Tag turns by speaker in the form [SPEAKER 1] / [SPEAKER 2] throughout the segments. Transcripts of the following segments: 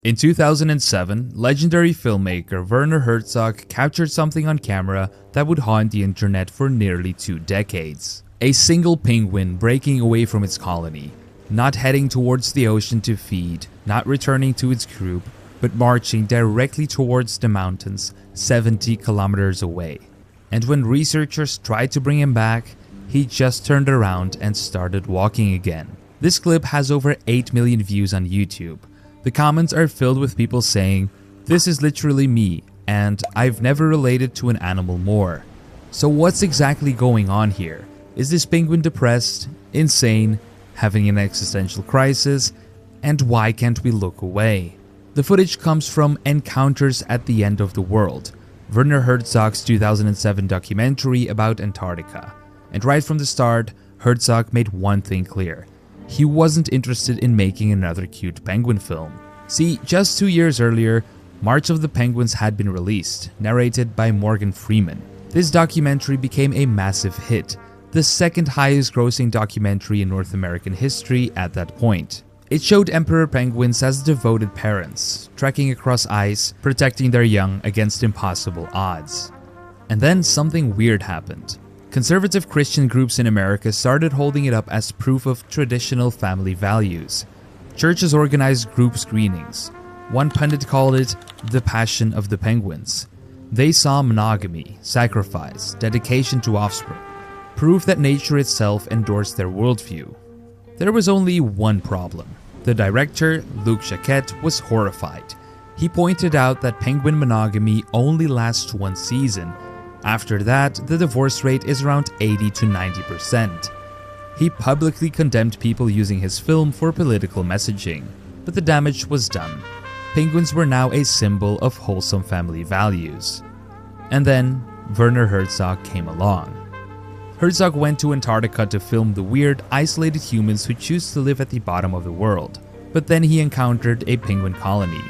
[SPEAKER 1] In 2007, legendary filmmaker Werner Herzog captured something on camera that would haunt the internet for nearly 2 decades. A single penguin breaking away from its colony, not heading towards the ocean to feed, not returning to its group, but marching directly towards the mountains 70 kilometers away. And when researchers tried to bring him back, he just turned around and started walking again. This clip has over 8 million views on YouTube. The comments are filled with people saying, "This is literally me, and I've never related to an animal more." So what's exactly going on here? Is this penguin depressed, insane, having an existential crisis, and why can't we look away? The footage comes from Encounters at the End of the World, Werner Herzog's 2007 documentary about Antarctica. And right from the start, Herzog made one thing clear. He wasn't interested in making another cute penguin film. See, just 2 years earlier, March of the Penguins had been released, narrated by Morgan Freeman. This documentary became a massive hit, the second highest grossing documentary in North American history at that point. It showed emperor penguins as devoted parents, trekking across ice, protecting their young against impossible odds. And then something weird happened. Conservative Christian groups in America started holding it up as proof of traditional family values. Churches organized group screenings. One pundit called it the passion of the penguins. They saw monogamy, sacrifice, dedication to offspring, proof that nature itself endorsed their worldview. There was only one problem. The director, Luc Jacquet, was horrified. He pointed out that penguin monogamy only lasts 1 season. After that, the divorce rate is around 80 to 90%. He publicly condemned people using his film for political messaging, but the damage was done. Penguins were now a symbol of wholesome family values. And then, Werner Herzog came along. Herzog went to Antarctica to film the weird, isolated humans who choose to live at the bottom of the world. But then he encountered a penguin colony.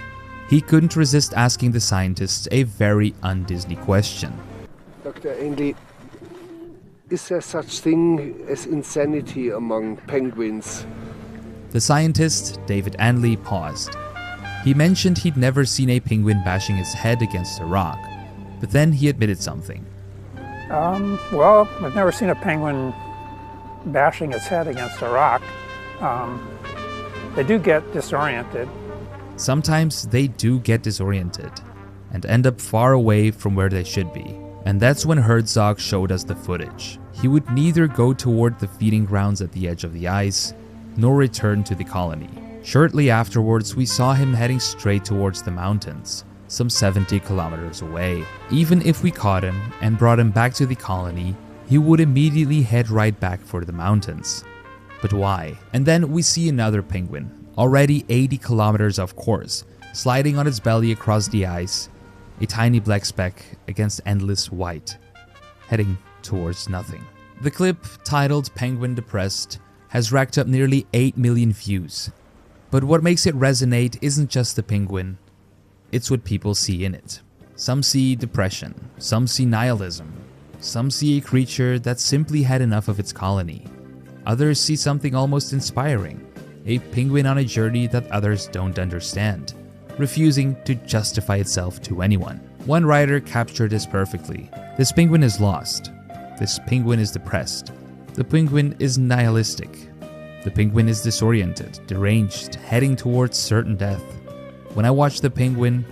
[SPEAKER 1] He couldn't resist asking the scientists a very un-Disney question.
[SPEAKER 2] Dr. Ainley, is there such thing as insanity among penguins?
[SPEAKER 1] The scientist, David Ainley, paused. He mentioned he'd never seen a penguin bashing his head against a rock, but then he admitted something.
[SPEAKER 3] Well, I've never seen a penguin bashing its head against a rock. They do get disoriented.
[SPEAKER 1] Sometimes they do get disoriented and end up far away from where they should be. And that's when Herzog showed us the footage. He would neither go toward the feeding grounds at the edge of the ice, nor return to the colony. Shortly afterwards, we saw him heading straight towards the mountains, some 70 kilometers away. Even if we caught him and brought him back to the colony, he would immediately head right back for the mountains. But why? And then we see another penguin, already 80 kilometers off course, sliding on its belly across the ice, a tiny black speck against endless white, heading towards nothing. The clip, titled "Penguin Depressed," has racked up nearly 8 million views. But what makes it resonate isn't just the penguin, it's what people see in it. Some see depression, some see nihilism, some see a creature that simply had enough of its colony. Others see something almost inspiring, a penguin on a journey that others don't understand, refusing to justify itself to anyone. One writer captured this perfectly. This penguin is lost. This penguin is depressed. The penguin is nihilistic. The penguin is disoriented, deranged, heading towards certain death. When I watch the penguin,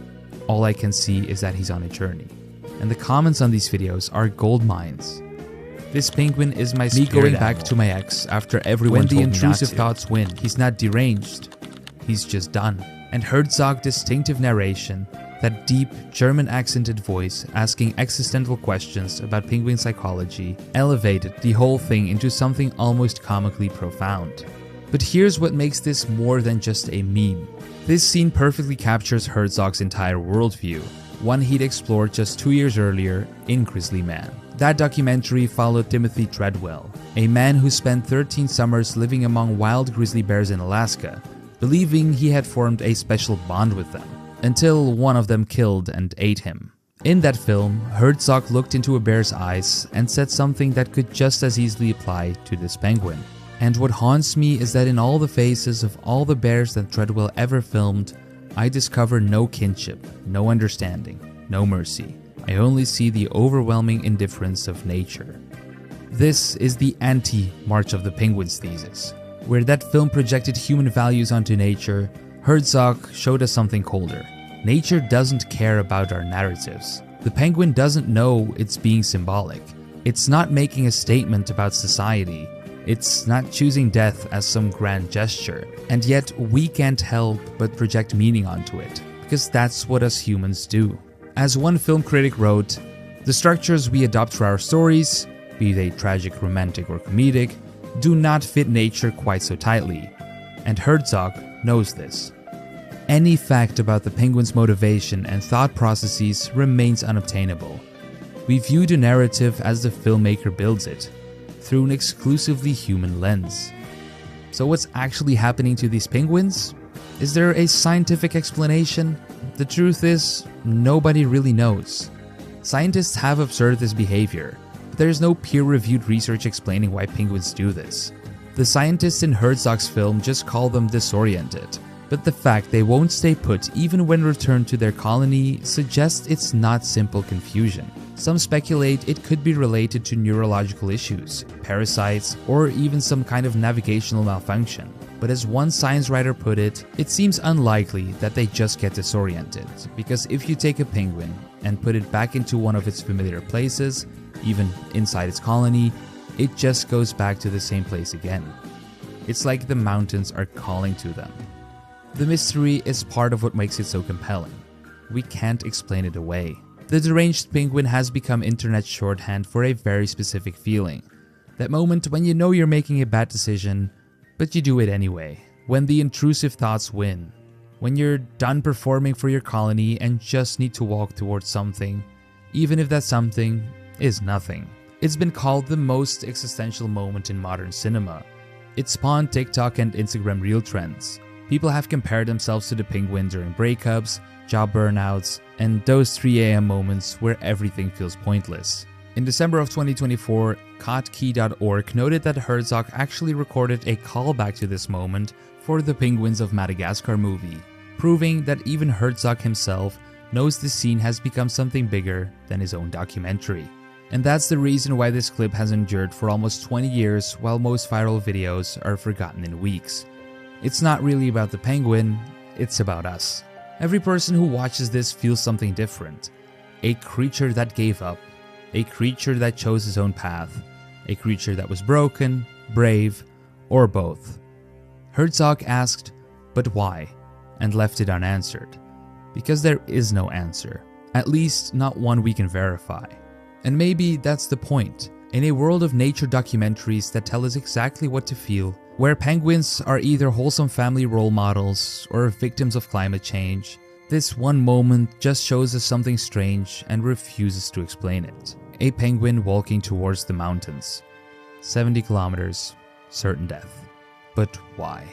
[SPEAKER 1] all I can see is that he's on a journey. And the comments on these videos are gold mines. This penguin is my me going back to my ex after everyone told me not to. When the intrusive thoughts win, he's not deranged. He's just done. And Herzog's distinctive narration, that deep, German-accented voice asking existential questions about penguin psychology, elevated the whole thing into something almost comically profound. But here's what makes this more than just a meme. This scene perfectly captures Herzog's entire worldview, one he'd explored just 2 years earlier in Grizzly Man. That documentary followed Timothy Treadwell, a man who spent 13 summers living among wild grizzly bears in Alaska, believing he had formed a special bond with them, until one of them killed and ate him. In that film, Herzog looked into a bear's eyes and said something that could just as easily apply to this penguin. And what haunts me is that in all the faces of all the bears that Treadwell ever filmed, I discover no kinship, no understanding, no mercy. I only see the overwhelming indifference of nature. This is the anti-March of the Penguins thesis. Where that film projected human values onto nature, Herzog showed us something colder. Nature doesn't care about our narratives. The penguin doesn't know it's being symbolic. It's not making a statement about society. It's not choosing death as some grand gesture. And yet we can't help but project meaning onto it, because that's what us humans do. As one film critic wrote, "The structures we adopt for our stories, be they tragic, romantic, or comedic, do not fit nature quite so tightly." And Herzog knows this. Any fact about the penguin's motivation and thought processes remains unobtainable. We view the narrative as the filmmaker builds it, through an exclusively human lens. So what's actually happening to these penguins? Is there a scientific explanation? The truth is, nobody really knows. Scientists have observed this behavior, but there's no peer-reviewed research explaining why penguins do this. The scientists in Herzog's film just call them disoriented, but the fact they won't stay put even when returned to their colony suggests it's not simple confusion. Some speculate it could be related to neurological issues, parasites, or even some kind of navigational malfunction. But as one science writer put it, it seems unlikely that they just get disoriented, because if you take a penguin and put it back into one of its familiar places, even inside its colony, it just goes back to the same place again. It's like the mountains are calling to them. The mystery is part of what makes it so compelling. We can't explain it away. The deranged penguin has become internet shorthand for a very specific feeling. That moment when you know you're making a bad decision, but you do it anyway. When the intrusive thoughts win. When you're done performing for your colony and just need to walk towards something, even if that something is nothing. It's been called the most existential moment in modern cinema. It spawned TikTok and Instagram reel trends. People have compared themselves to the penguin during breakups, job burnouts, and those 3 a.m. moments where everything feels pointless. In December of 2024, Kotkey.org noted that Herzog actually recorded a callback to this moment for the Penguins of Madagascar movie, proving that even Herzog himself knows the scene has become something bigger than his own documentary. And that's the reason why this clip has endured for almost 20 years while most viral videos are forgotten in weeks. It's not really about the penguin, it's about us. Every person who watches this feels something different. A creature that gave up. A creature that chose his own path. A creature that was broken, brave, or both. Herzog asked, "But why?" and left it unanswered. Because there is no answer. At least not one we can verify. And maybe that's the point. In a world of nature documentaries that tell us exactly what to feel, where penguins are either wholesome family role models or victims of climate change, this one moment just shows us something strange and refuses to explain it. A penguin walking towards the mountains. 70 kilometers, certain death. But why?